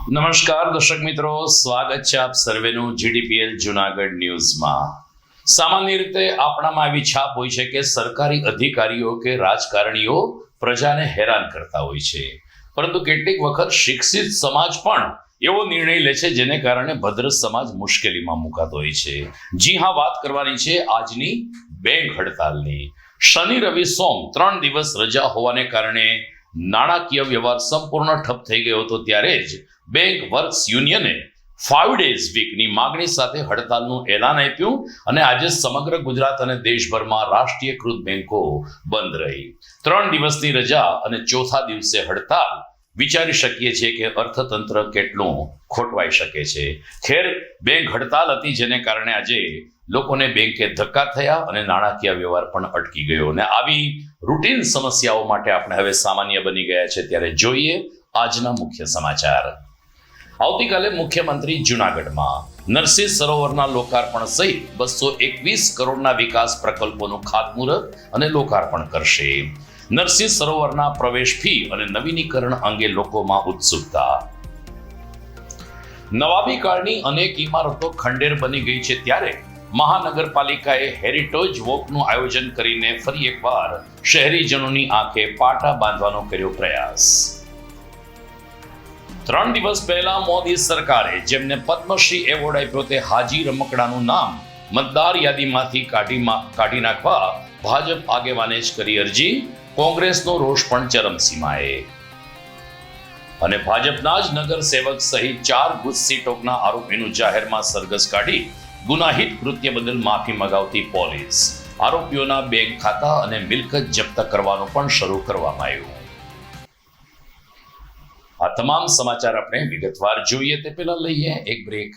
નમસ્કાર દર્શક મિત્રો, સ્વાગત છે આપ સર્વેનું જીડીપીએલ જુનાગઢ ન્યૂઝમાં। સામાન્ય રીતે આપણામાં એવી છાપ હોય છે કે સરકારી અધિકારીઓ કે રાજકારણીઓ પ્રજાને હેરાન કરતા હોય છે, પરંતુ કેટલીક વખત શિક્ષિત સમાજ પણ એવો નિર્ણય લે છે જેને કારણે ભદ્ર સમાજ મુશ્કેલીમાં મુકાતો હોય છે। જી હા, વાત કરવાની છે આજની બેંક હડતાલની। શનિ રવિ સોમ 3 દિવસ રજા હોવાને કારણે નાણાકીય વ્યવહાર સંપૂર્ણ ઠપ થઈ ગયો હતો। ત્યારે જ બેંક વર્ક્સ યુનિયને 5 days વીકની માંગણી સાથે હડતાલનું એલાન આપ્યું અને આજે સમગ્ર ગુજરાત અને દેશભરમાં રાષ્ટ્રીયકૃત બેંકો બંધ રહી। 3 દિવસની રજા અને ચોથા દિવસે હડતાલ, વિચારી શકીએ છીએ કે અર્થતંત્ર કેટલું ખોટવાઈ શકે છે। ખેર, બેંક હડતાલ હતી જેને કારણે આજે લોકોને બેંકે ધક્કા થયા અને નાણાકીય વ્યવહાર પણ અટકી ગયો અને આવી રૂટીન સમસ્યાઓ માટે આપણે હવે સામાન્ય બની ગયા છે। ત્યારે જોઈએ આજના મુખ્ય સમાચાર। આવતીકાલે મુખ્યમંત્રી જુનાગઢમાં નરસિંહ સરોવરના લોકાર્પણ સહિત 221 કરોડના વિકાસ પ્રકલ્પોનું ખાતમુહૂર્ત અને લોકાર્પણ કરશે। નરસિંહ સરોવરના પ્રવેશ ફી અને નવીનીકરણ અંગે લોકોમાં ઉત્સુકતા। નવાબી કાળની અનેક ઇમારતો ખંડેર બની ગઈ છે, ત્યારે મહાનગરપાલિકાએ હેરિટેજ વોકનું આયોજન કરીને ફરી એકવાર શહેરીજનોની આંખે પાટા બાંધવાનો કર્યો પ્રયાસ। 3 દિવસ પહેલા મોદી સરકારે જેમને પદ્મશ્રી એવોર્ડ આપ્યો તે હાજી રમકડાનું નામ મતદાર યાદીમાંથી કાઢી નાખવા ભાજપ આગેવાને જ કરી અરજી। કોંગ્રેસનો રોષ પણ ચરમસીમાએ અને ભાજપના જ નગર સેવક સહિત 4 ગુસ્સી ટોકના આરોપીનું જાહેરમાં સરઘસ કાઢી ગુનાહિત કૃત્ય બદલ માફી મંગાવતી પોલીસ। આરોપીઓના બેંક ખાતા અને મિલકત જપ્ત કરવાનું પણ શરૂ કરવામાં આવ્યું। આ તમામ સમાચાર આપણે વિગતવાર જોઈએ તે પહેલા લઈએ એક બ્રેક।